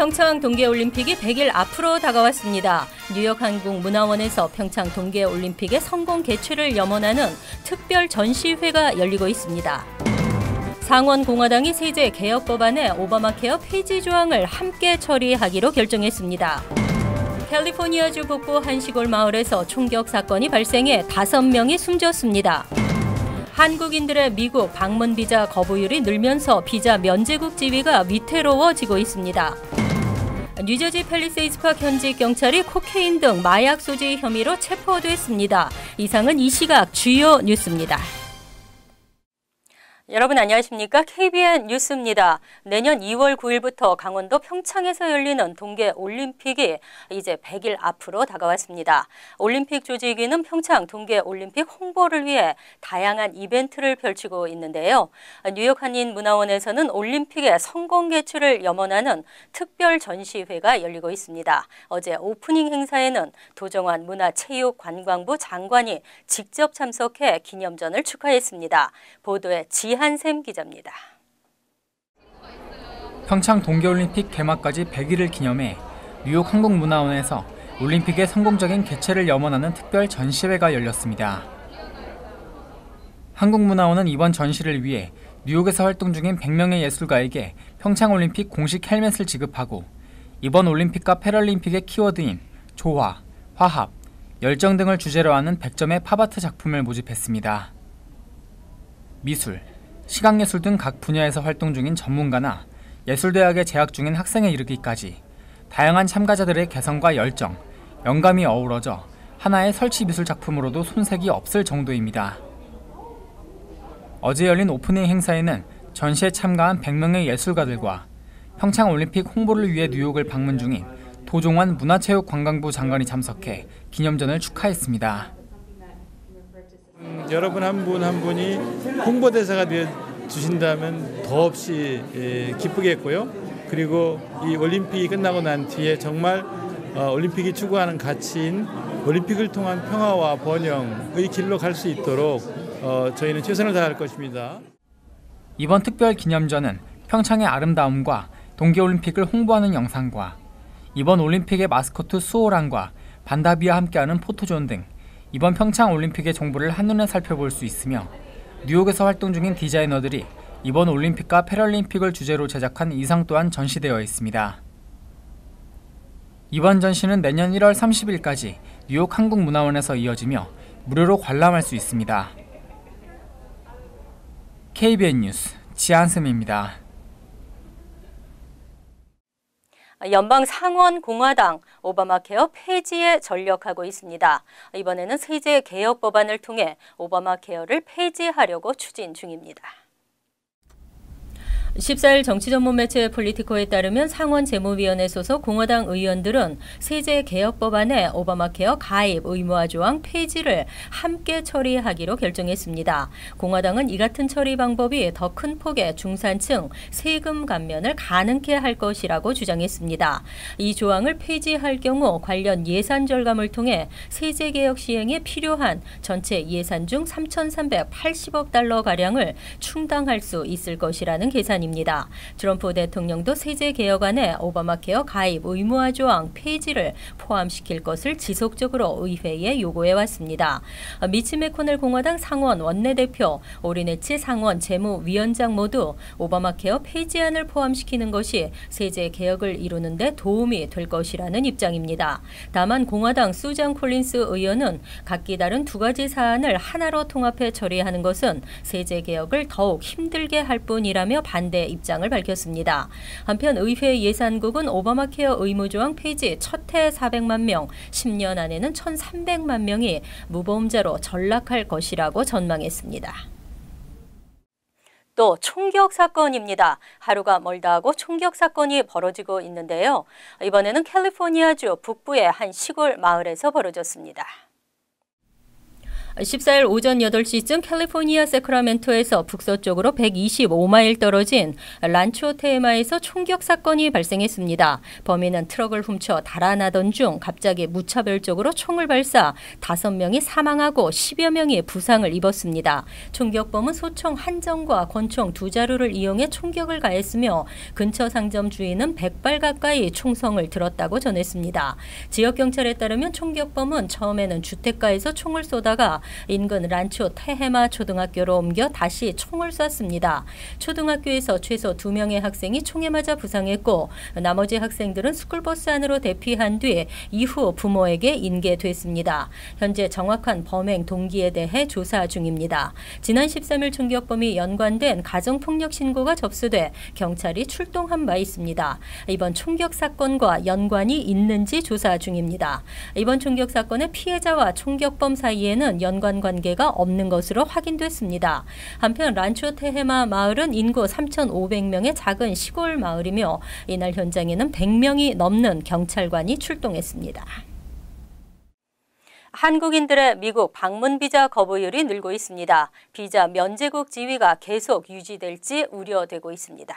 평창 동계올림픽이 100일 앞으로 다가왔습니다. 뉴욕 한국문화원에서 평창 동계올림픽의 성공 개최를 염원하는 특별 전시회가 열리고 있습니다. 상원 공화당이 세제 개혁 법안에 오바마 케어 폐지 조항을 함께 처리하기로 결정했습니다. 캘리포니아주 북부 한 시골 마을에서 총격 사건이 발생해 5명이 숨졌습니다. 한국인들의 미국 방문 비자 거부율이 늘면서 비자 면제국 지위가 위태로워지고 있습니다. 뉴저지 팰리세이드파크 현지 경찰이 코케인 등 마약 소지 혐의로 체포됐습니다. 이상은 이 시각 주요 뉴스입니다. 여러분 안녕하십니까? KBN 뉴스입니다. 내년 2월 9일부터 강원도 평창에서 열리는 동계올림픽이 이제 100일 앞으로 다가왔습니다. 올림픽 조직위는 평창 동계올림픽 홍보를 위해 다양한 이벤트를 펼치고 있는데요. 뉴욕 한인문화원에서는 올림픽의 성공 개최를 염원하는 특별 전시회가 열리고 있습니다. 어제 오프닝 행사에는 도정환 문화체육관광부 장관이 직접 참석해 기념전을 축하했습니다. 보도에 한샘 기자입니다. 평창 동계올림픽 개막까지 100일을 기념해 뉴욕 한국문화원에서 올림픽의 성공적인 개최를 염원하는 특별 전시회가 열렸습니다. 한국문화원은 이번 전시를 위해 뉴욕에서 활동 중인 100명의 예술가에게 평창올림픽 공식 헬멧을 지급하고 이번 올림픽과 패럴림픽의 키워드인 조화, 화합, 열정 등을 주제로 하는 100점의 팝아트 작품을 모집했습니다. 미술, 시각예술 등 각 분야에서 활동 중인 전문가나 예술대학에 재학 중인 학생에 이르기까지 다양한 참가자들의 개성과 열정, 영감이 어우러져 하나의 설치미술 작품으로도 손색이 없을 정도입니다. 어제 열린 오프닝 행사에는 전시에 참가한 100명의 예술가들과 평창올림픽 홍보를 위해 뉴욕을 방문 중인 도종환 문화체육관광부 장관이 참석해 기념전을 축하했습니다. 여러분 한 분 한 분이 홍보대사가 되어 주신다면 더없이 기쁘겠고요. 그리고 이 올림픽이 끝나고 난 뒤에 정말 올림픽이 추구하는 가치인 올림픽을 통한 평화와 번영의 길로 갈 수 있도록 저희는 최선을 다할 것입니다. 이번 특별 기념전은 평창의 아름다움과 동계올림픽을 홍보하는 영상과 이번 올림픽의 마스코트 수호랑과 반다비와 함께하는 포토존 등 이번 평창 올림픽의 정보를 한눈에 살펴볼 수 있으며 뉴욕에서 활동 중인 디자이너들이 이번 올림픽과 패럴림픽을 주제로 제작한 의상 또한 전시되어 있습니다. 이번 전시는 내년 1월 30일까지 뉴욕 한국문화원에서 이어지며 무료로 관람할 수 있습니다. KBN 뉴스 지한샘입니다. 연방 상원 공화당 오바마 케어 폐지에 전력하고 있습니다. 이번에는 세제 개혁 법안을 통해 오바마 케어를 폐지하려고 추진 중입니다. 14일 정치 전문 매체 폴리티코에 따르면 상원 재무위원회 소속 공화당 의원들은 세제 개혁 법안에 오바마 케어 가입 의무화 조항 폐지를 함께 처리하기로 결정했습니다. 공화당은 이 같은 처리 방법이 더 큰 폭의 중산층 세금 감면을 가능케 할 것이라고 주장했습니다. 이 조항을 폐지할 경우 관련 예산 절감을 통해 세제 개혁 시행에 필요한 전체 예산 중 3,380억 달러가량을 충당할 수 있을 것이라는 계산입니다. 트럼프 대통령도 세제 개혁안에 오바마 케어 가입 의무화 조항 폐지를 포함시킬 것을 지속적으로 의회에 요구해 왔습니다. 미치 매코넬 공화당 상원 원내대표, 오리네치 상원 재무위원장 모두 오바마 케어 폐지안을 포함시키는 것이 세제 개혁을 이루는 데 도움이 될 것이라는 입장입니다. 다만 공화당 수잔 콜린스 의원은 각기 다른 두 가지 사안을 하나로 통합해 처리하는 것은 세제 개혁을 더욱 힘들게 할 뿐이라며 반대 입장을 밝혔습니다. 한편 의회 예산국은 오바마 케어 의무조항 폐지 첫 해 400만 명, 10년 안에는 1,300만 명이 무보험자로 전락할 것이라고 전망했습니다. 또 총격 사건입니다. 하루가 멀다 하고 총격 사건이 벌어지고 있는데요. 이번에는 캘리포니아주 북부의 한 시골 마을에서 벌어졌습니다. 14일 오전 8시쯤 캘리포니아 세크라멘토에서 북서쪽으로 125마일 떨어진 란초 테마에서 총격 사건이 발생했습니다. 범인은 트럭을 훔쳐 달아나던 중 갑자기 무차별적으로 총을 발사 5명이 사망하고 10여 명이 부상을 입었습니다. 총격범은 소총 한 정과 권총 2자루를 이용해 총격을 가했으며 근처 상점 주인은 100발 가까이 총성을 들었다고 전했습니다. 지역 경찰에 따르면 총격범은 처음에는 주택가에서 총을 쏘다가 인근 란초 테헤마 초등학교로 옮겨 다시 총을 쐈습니다. 초등학교에서 최소 2명의 학생이 총에 맞아 부상했고 나머지 학생들은 스쿨버스 안으로 대피한 뒤 이후 부모에게 인계됐습니다. 현재 정확한 범행 동기에 대해 조사 중입니다. 지난 13일 총격범이 연관된 가정폭력 신고가 접수돼 경찰이 출동한 바 있습니다. 이번 총격 사건과 연관이 있는지 조사 중입니다. 이번 총격 사건의 피해자와 총격범 사이에는 연관 관계가 없는 것으로 확인됐습니다. 한편 란초 테헤마 마을은 인구 3,500명의 작은 시골 마을이며 이날 현장에는 100명이 넘는 경찰관이 출동했습니다. 한국인들의 미국 방문 비자 거부율이 늘고 있습니다. 비자 면제국 지위가 계속 유지될지 우려되고 있습니다.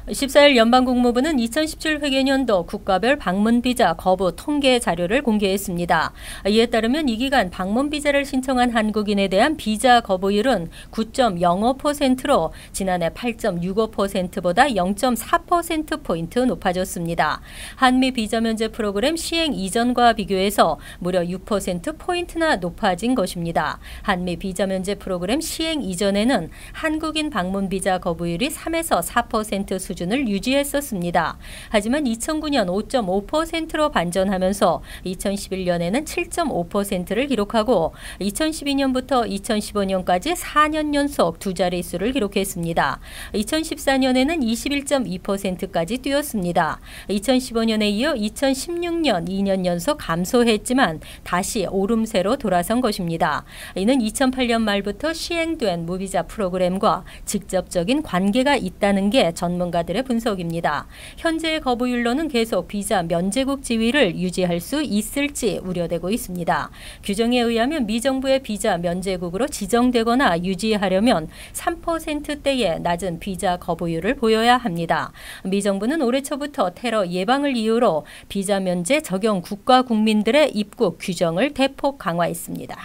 14일 연방국무부는 2017 회계년도 국가별 방문비자 거부 통계 자료를 공개했습니다. 이에 따르면 이 기간 방문비자를 신청한 한국인에 대한 비자 거부율은 9.05%로 지난해 8.65%보다 0.4%포인트 높아졌습니다. 한미 비자 면제 프로그램 시행 이전과 비교해서 무려 6%포인트나 높아진 것입니다. 한미 비자 면제 프로그램 시행 이전에는 한국인 방문비자 거부율이 3에서 4% 수준을 유지했었습니다. 하지만 2009년 5.5%로 반전하면서 2011년에는 7.5%를 기록하고 2012년부터 2015년까지 4년 연속 두 자릿수를 기록했습니다. 2014년에는 21.2%까지 뛰었습니다. 2015년에 이어 2016년 2년 연속 감소했지만 다시 오름세로 돌아선 것입니다. 이는 2008년 말부터 시행된 무비자 프로그램과 직접적인 관계가 있다는 게 전문가들의 분석입니다. 현재의 거부율로는 계속 비자 면제국 지위를 유지할 수 있을지 우려되고 있습니다. 규정에 의하면 미정부의 비자 면제국으로 지정되거나 유지하려면 3%대의 낮은 비자 거부율을 보여야 합니다. 미정부는 올해 초부터 테러 예방을 이유로 비자 면제 적용 국가 국민들의 입국 규정을 대폭 강화했습니다.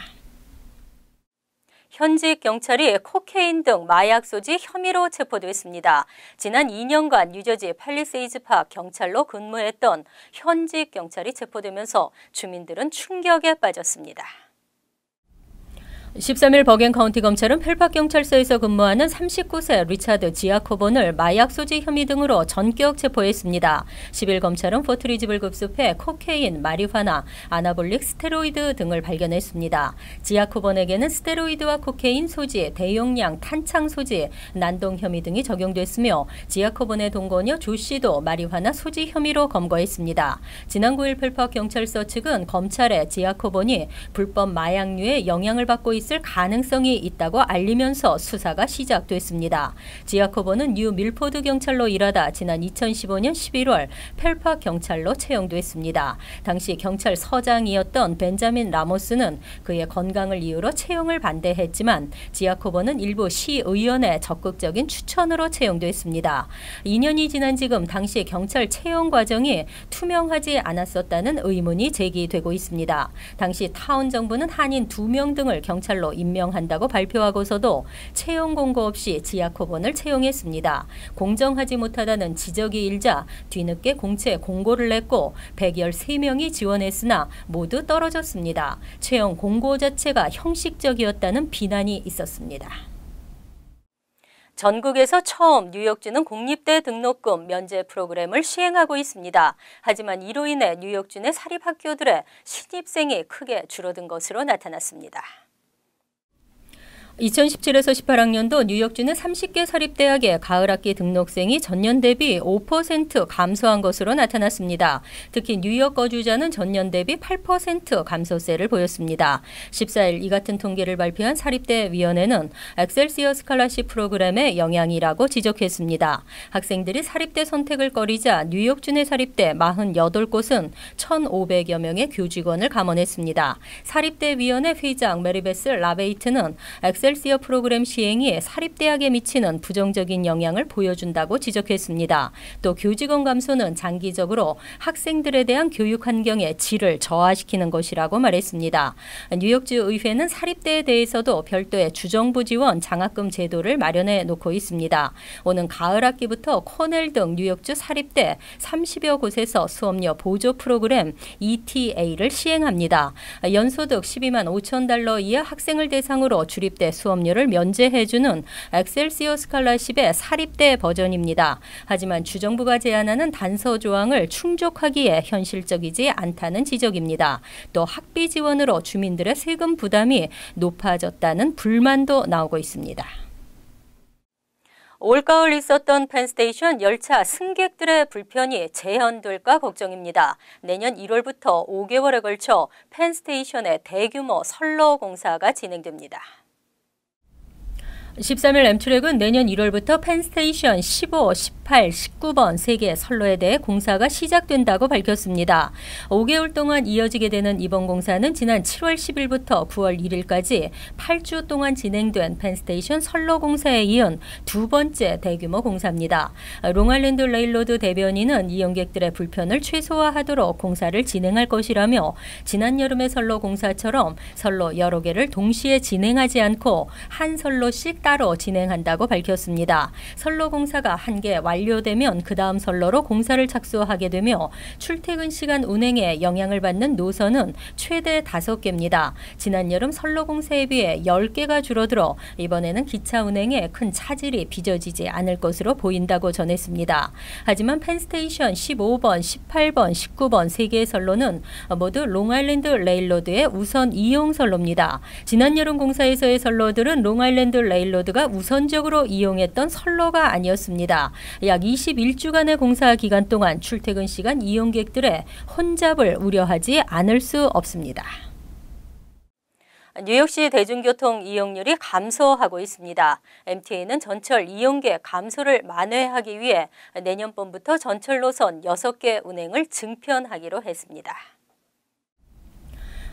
현직 경찰이 코케인 등 마약 소지 혐의로 체포됐습니다. 지난 2년간 뉴저지 팰리세이즈파 경찰로 근무했던 현직 경찰이 체포되면서 주민들은 충격에 빠졌습니다. 13일 버겐 카운티 검찰은 펠팍 경찰서에서 근무하는 39세 리차드 지아코본을 마약 소지 혐의 등으로 전격 체포했습니다. 10일 검찰은 포트리집을 급습해 코케인, 마리화나, 아나볼릭 스테로이드 등을 발견했습니다. 지아코본에게는 스테로이드와 코케인 소지, 대용량 탄창 소지, 난동 혐의 등이 적용됐으며 지아코본의 동거녀 조 씨도 마리화나 소지 혐의로 검거했습니다. 지난 9일 펠팍 경찰서 측은 검찰에 지아코본이 불법 마약류에 영향을 받고 있을 가능성이 있다고 알리면서 수사가 시작됐습니다. 지아코본은 뉴 밀포드 경찰로 일하다 지난 2015년 11월 펠팍 경찰로 채용됐습니다. 당시 경찰서장이었던 벤자민 라모스는 그의 건강을 이유로 채용을 반대했지만 지아코본은 일부 시의원의 적극적인 추천으로 채용됐습니다. 2년이 지난 지금 당시 경찰 채용 과정이 투명하지 않았었다는 의문이 제기되고 있습니다. 당시 타운 정부는 한인 2명 등을 경찰로 임명한다고 발표하고서도 채용 공고 없이 지아코본을 채용했습니다. 공정하지 못하다는 지적이 일자 뒤늦게 공채 공고를 냈고 113명이 지원했으나 모두 떨어졌습니다. 채용 공고 자체가 형식적이었다는 비난이 있었습니다. 전국에서 처음 뉴욕주는 공립대 등록금 면제 프로그램을 시행하고 있습니다. 하지만 이로 인해 뉴욕주 내 사립학교들의 신입생이 크게 줄어든 것으로 나타났습니다. 2017에서 18학년도 뉴욕주는 30개 사립대학의 가을학기 등록생이 전년 대비 5% 감소한 것으로 나타났습니다. 특히 뉴욕 거주자는 전년 대비 8% 감소세를 보였습니다. 14일 이 같은 통계를 발표한 사립대위원회는 엑셀시어 스칼라십 프로그램의 영향이라고 지적했습니다. 학생들이 사립대 선택을 꺼리자 뉴욕주 내 사립대 48곳은 1,500여 명의 교직원을 감원했습니다. 사립대위원회 회장 메리베스 라베이트는 엑셀시어 프로그램 시행이 사립대학에 미치는 부정적인 영향을 보여준다고 지적했습니다. 또 교직원 감소는 장기적으로 학생들에 대한 교육 환경의 질을 저하시키는 것이라고 말했습니다. 뉴욕주 의회는 사립대에 대해서도 별도의 주정부 지원 장학금 제도를 마련해 놓고 있습니다. 오는 가을 학기부터 코넬 등 뉴욕주 사립대 30여 곳에서 수업료 보조 프로그램 ETA를 시행합니다. 연소득 12만 5천 달러 이하 학생을 대상으로 주립대 수업료를 면제해주는 엑셀시어 스칼라십의 사립대 버전입니다. 하지만 주정부가 제안하는 단서 조항을 충족하기에 현실적이지 않다는 지적입니다. 또 학비 지원으로 주민들의 세금 부담이 높아졌다는 불만도 나오고 있습니다. 올가을 있었던 펜스테이션 열차 승객들의 불편이 재현될까 걱정입니다. 내년 1월부터 5개월에 걸쳐 펜스테이션의 대규모 선로 공사가 진행됩니다. 13일 엠트랙은 내년 1월부터 펜스테이션 15, 18, 19번 3개 선로에 대해 공사가 시작된다고 밝혔습니다. 5개월 동안 이어지게 되는 이번 공사는 지난 7월 10일부터 9월 1일까지 8주 동안 진행된 펜스테이션 선로 공사에 이은 두 번째 대규모 공사입니다. 롱아일랜드 레일로드 대변인은 이용객들의 불편을 최소화하도록 공사를 진행할 것이라며 지난 여름의 선로 공사처럼 선로 여러 개를 동시에 진행하지 않고 한 선로씩 따로 진행한다고 밝혔습니다. 선로 공사가 한 개 완료되면 그 다음 선로로 공사를 착수하게 되며 출퇴근 시간 운행에 영향을 받는 노선은 최대 5개입니다. 지난 여름 선로 공사에 비해 10개가 줄어들어 이번에는 기차 운행에 큰 차질이 빚어지지 않을 것으로 보인다고 전했습니다. 하지만 펜스테이션 15번, 18번, 19번 3개의 선로는 모두 롱아일랜드 레일로드의 우선 이용 선로입니다. 지난 여름 공사에서의 선로들은 롱아일랜드 레일로드가 우선적으로 이용했던 선로가 아니었습니다. 약 21주간의 공사 기간 동안 출퇴근 시간 이용객들의 혼잡을 우려하지 않을 수 없습니다. 뉴욕시 대중교통 이용률이 감소하고 있습니다. MTA는 전철 이용객 감소를 만회하기 위해 내년 봄부터 전철 노선 6개 운행을 증편하기로 했습니다.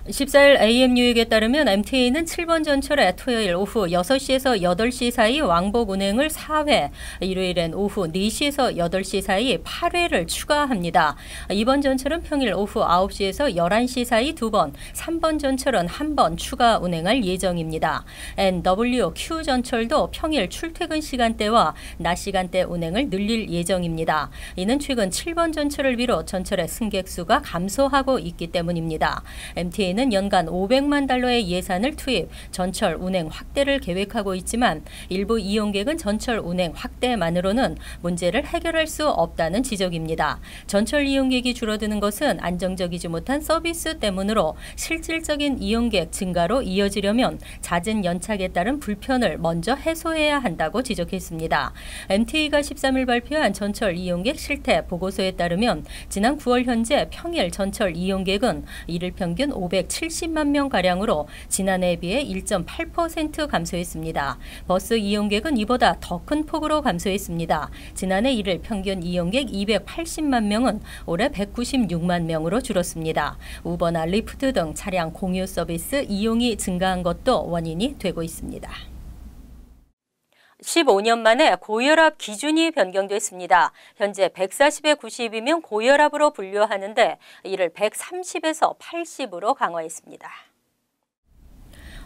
14일 AM 뉴욕에 따르면 MTA는 7번 전철에 토요일 오후 6시에서 8시 사이 왕복 운행을 4회, 일요일엔 오후 4시에서 8시 사이 8회를 추가합니다. 이번 전철은 평일 오후 9시에서 11시 사이 2번, 3번 전철은 1번 추가 운행할 예정입니다. NWQ 전철도 평일 출퇴근 시간대와 낮 시간대 운행을 늘릴 예정입니다. 이는 최근 7번 전철을 비롯 전철의 승객 수가 감소하고 있기 때문입니다. MTA는 연간 500만 달러의 예산을 투입, 전철 운행 확대를 계획하고 있지만 일부 이용객은 전철 운행 확대만으로는 문제를 해결할 수 없다는 지적입니다. 전철 이용객이 줄어드는 것은 안정적이지 못한 서비스 때문으로 실질적인 이용객 증가로 이어지려면 잦은 연착에 따른 불편을 먼저 해소해야 한다고 지적했습니다. MTA가 13일 발표한 전철 이용객 실태 보고서에 따르면 지난 9월 현재 평일 전철 이용객은 일일 평균 570만 명가량으로 지난해에 비해 1.8% 감소했습니다. 버스 이용객은 이보다 더 큰 폭으로 감소했습니다. 지난해 일일 평균 이용객 280만 명은 올해 196만 명으로 줄었습니다. 우버나 리프트 등 차량 공유 서비스 이용이 증가한 것도 원인이 되고 있습니다. 15년 만에 고혈압 기준이 변경됐습니다. 현재 140에 90이면 고혈압으로 분류하는데 이를 130에서 80으로 강화했습니다.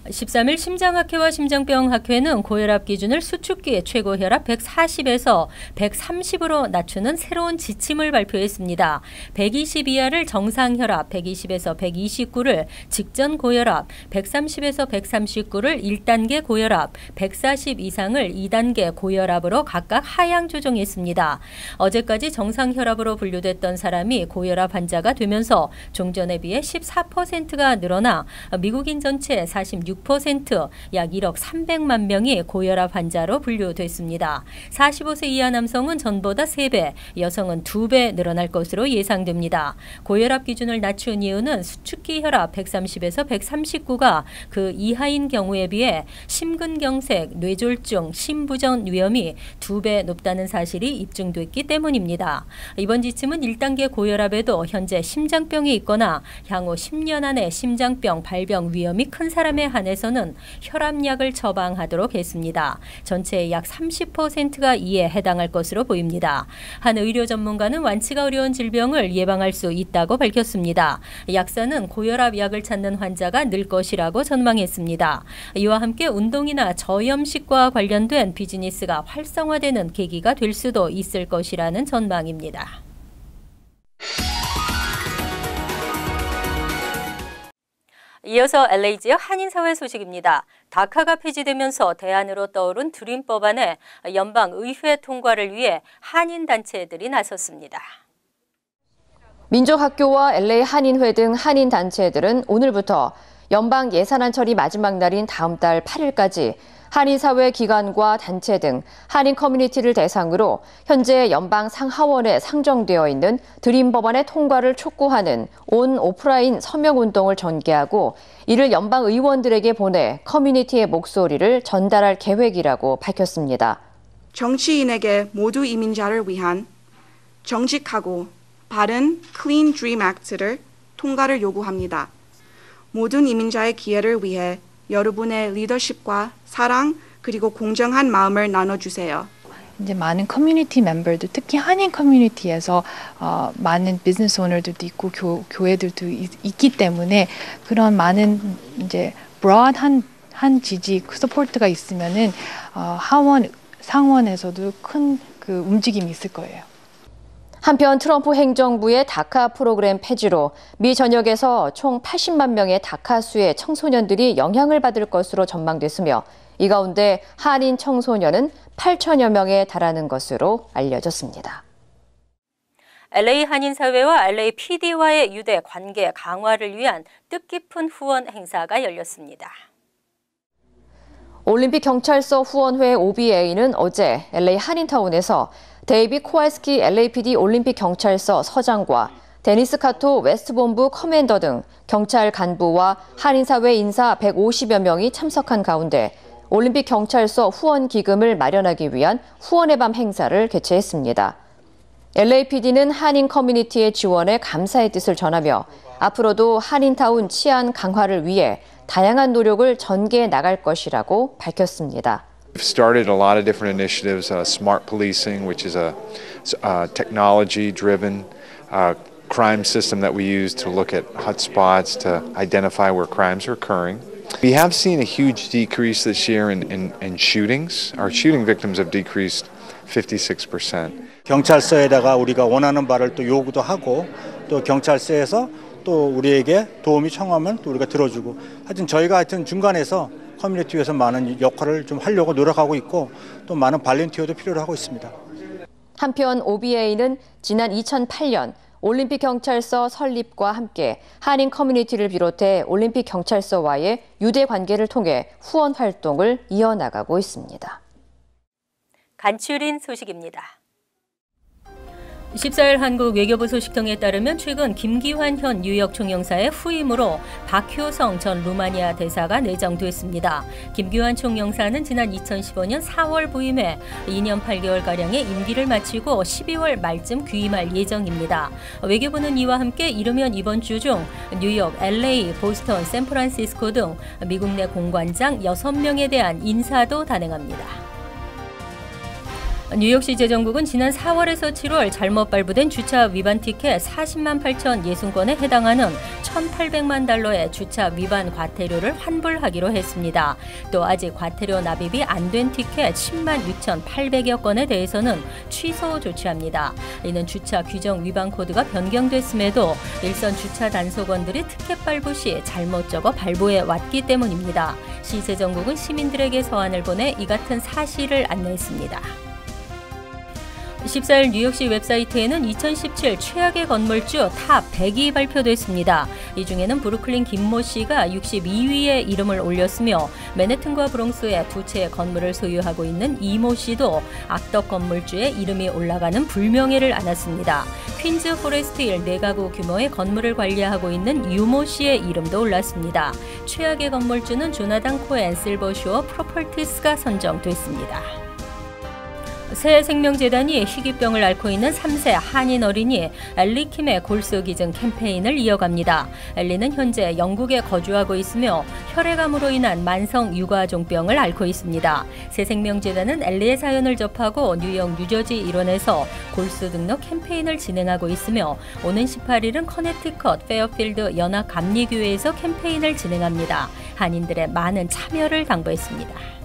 13일 심장학회와 심장병학회는 고혈압 기준을 수축기 최고혈압 140에서 130으로 낮추는 새로운 지침을 발표했습니다. 120 이하를 정상혈압, 120에서 129를 직전 고혈압, 130에서 139를 1단계 고혈압, 140 이상을 2단계 고혈압으로 각각 하향 조정했습니다. 어제까지 정상혈압으로 분류됐던 사람이 고혈압 환자가 되면서 종전에 비해 14%가 늘어나 미국인 전체 46% 6%, 약 1억 300만 명이 고혈압 환자로 분류됐습니다. 45세 이하 남성은 전보다 3배, 여성은 2배 늘어날 것으로 예상됩니다. 고혈압 기준을 낮춘 이유는 수축기 혈압 130에서 139가 그 이하인 경우에 비해 심근경색, 뇌졸중, 심부전 위험이 2배 높다는 사실이 입증됐기 때문입니다. 이번 지침은 1단계 고혈압에도 현재 심장병이 있거나 향후 10년 안에 심장병 발병 위험이 큰 사람에 한해서는 혈압약을 처방하도록 했습니다. 전체의 약 30%가 이에 해당할 것으로 보입니다. 한 의료 전문가는 완치가 어려운 질병을 예방할 수 있다고 밝혔습니다. 약사는 고혈압 약을 찾는 환자가 늘 것이라고 전망했습니다. 이와 함께 운동이나 저염식과 관련된 비즈니스가 활성화되는 계기가 될 수도 있을 것이라는 전망입니다. 이어서 LA 지역 한인사회 소식입니다. 다카가 폐지되면서 대안으로 떠오른 드림 법안에 연방의회 통과를 위해 한인단체들이 나섰습니다. 민족학교와 LA 한인회 등 한인단체들은 오늘부터 연방 예산안 처리 마지막 날인 다음 달 8일까지 한인사회 기관과 단체 등 한인 커뮤니티를 대상으로 현재 연방 상하원에 상정되어 있는 드림 법안의 통과를 촉구하는 오프라인 서명운동을 전개하고 이를 연방 의원들에게 보내 커뮤니티의 목소리를 전달할 계획이라고 밝혔습니다. 정치인에게 모두 이민자를 위한 정직하고 바른 Clean Dream Act를 통과를 요구합니다. 모든 이민자의 기회를 위해 여러분의 리더십과 사랑 그리고 공정한 마음을 나눠주세요. 이제 많은 커뮤니티 멤버들, 특히 한인 커뮤니티에서 많은 비즈니스 오너들도 있고 교회들도 있기 때문에 그런 많은 이제 broad 한 지지 서포트가 있으면은 하원 상원에서도 큰 그 움직임이 있을 거예요. 한편 트럼프 행정부의 다카 프로그램 폐지로 미 전역에서 총 80만 명의 다카수의 청소년들이 영향을 받을 것으로 전망됐으며 이 가운데 한인 청소년은 8천여 명에 달하는 것으로 알려졌습니다. LA 한인사회와 LA PD와의 유대 관계 강화를 위한 뜻깊은 후원 행사가 열렸습니다. 올림픽 경찰서 후원회 OBA는 어제 LA 한인타운에서 데이빗 코왈스키 LAPD 올림픽 경찰서 서장과 데니스 카토 웨스트본부 커맨더 등 경찰 간부와 한인사회 인사 150여 명이 참석한 가운데 올림픽 경찰서 후원 기금을 마련하기 위한 후원의 밤 행사를 개최했습니다. LAPD는 한인 커뮤니티의 지원에 감사의 뜻을 전하며 앞으로도 한인타운 치안 강화를 위해 다양한 노력을 전개해 나갈 것이라고 밝혔습니다. We've started a lot of different initiatives, smart policing, which is a technology-driven crime system that we use to look at hotspots to identify where crimes are occurring. We have seen a huge decrease this year in shootings. Our shooting victims have decreased 56%. 경찰서에다가 우리가 원하는 바를 또 요구도 하고 또 경찰서에서 또 우리에게 도움이 청하면 또 우리가 들어주고 하여튼 저희가 하여튼 중간에서 커뮤니티 위해서 많은 역할을 좀 하려고 노력하고 있고 또 많은 발렌티어도 필요로 하고 있습니다. 한편 OBA는 지난 2008년 올림픽 경찰서 설립과 함께 한인 커뮤니티를 비롯해 올림픽 경찰서와의 유대 관계를 통해 후원 활동을 이어나가고 있습니다. 간추린 소식입니다. 14일 한국 외교부 소식통에 따르면 최근 김기환 현 뉴욕 총영사의 후임으로 박효성 전 루마니아 대사가 내정됐습니다. 김기환 총영사는 지난 2015년 4월 부임해 2년 8개월가량의 임기를 마치고 12월 말쯤 귀임할 예정입니다. 외교부는 이와 함께 이르면 이번 주 중 뉴욕, LA, 보스턴, 샌프란시스코 등 미국 내 공관장 6명에 대한 인사도 단행합니다. 뉴욕시 재정국은 지난 4월에서 7월 잘못 발부된 주차 위반 티켓 40만 8천 60건에 해당하는 1,800만 달러의 주차 위반 과태료를 환불하기로 했습니다. 또 아직 과태료 납입이 안 된 티켓 10만 6,800여 건에 대해서는 취소 조치합니다. 이는 주차 규정 위반 코드가 변경됐음에도 일선 주차 단속원들이 티켓 발부 시 잘못 적어 발부해 왔기 때문입니다. 시 재정국은 시민들에게 서한을 보내 이 같은 사실을 안내했습니다. 14일 뉴욕시 웹사이트에는 2017 최악의 건물주 탑 100이 발표됐습니다. 이 중에는 브루클린 김모 씨가 62위에 이름을 올렸으며 맨해튼과 브롱스에 두 채의 건물을 소유하고 있는 이모 씨도 악덕 건물주에 이름이 올라가는 불명예를 안았습니다. 퀸즈 포레스트 힐 4가구 규모의 건물을 관리하고 있는 유모 씨의 이름도 올랐습니다. 최악의 건물주는 조나단 코엔 실버쇼어 프로퍼티스가 선정됐습니다. 새생명재단이 희귀병을 앓고 있는 3세 한인 어린이 엘리 킴의 골수기증 캠페인을 이어갑니다. 엘리는 현재 영국에 거주하고 있으며 혈액암으로 인한 만성 유가종병을 앓고 있습니다. 새생명재단은 엘리의 사연을 접하고 뉴욕 뉴저지 일원에서 골수 등록 캠페인을 진행하고 있으며 오는 18일은 커네티컷 페어필드 연합감리교회에서 캠페인을 진행합니다. 한인들의 많은 참여를 당부했습니다.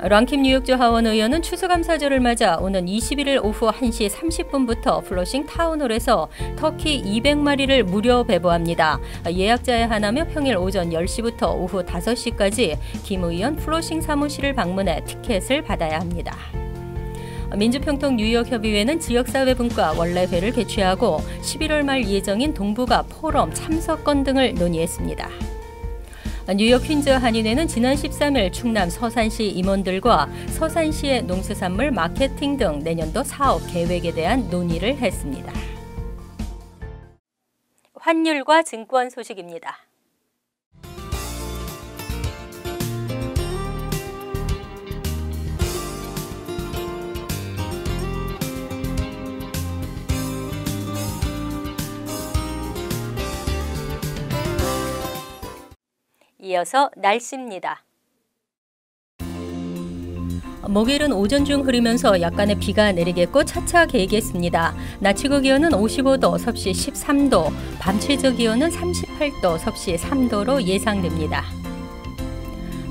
랑킴 뉴욕주 하원 의원은 추수감사절을 맞아 오는 21일 오후 1시 30분부터 플러싱 타운홀에서 터키 200마리를 무료 배부합니다. 예약자에 한하며 평일 오전 10시부터 오후 5시까지 김 의원 플러싱 사무실을 방문해 티켓을 받아야 합니다. 민주평통 뉴욕협의회는 지역사회분과 원래회를 개최하고 11월 말 예정인 동북아 포럼 참석권 등을 논의했습니다. 뉴욕 퀸즈 한인회는 지난 13일 충남 서산시 임원들과 서산시의 농수산물 마케팅 등 내년도 사업 계획에 대한 논의를 했습니다. 환율과 증권 소식입니다. 이어서 날씨입니다. 목요일은 오전 중 흐리면서 약간의 비가 내리겠고 차차 개겠습니다. 낮 최고 기온은 55도, 섭씨 13도, 밤 최저 기온은 38도, 섭씨 3도로 예상됩니다.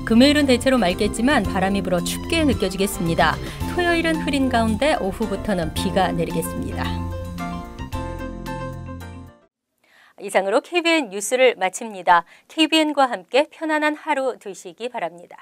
금요일은 대체로 맑겠지만 바람이 불어 춥게 느껴지겠습니다. 토요일은 흐린 가운데 오후부터는 비가 내리겠습니다. 이상으로 KBN 뉴스를 마칩니다. KBN과 함께 편안한 하루 되시기 바랍니다.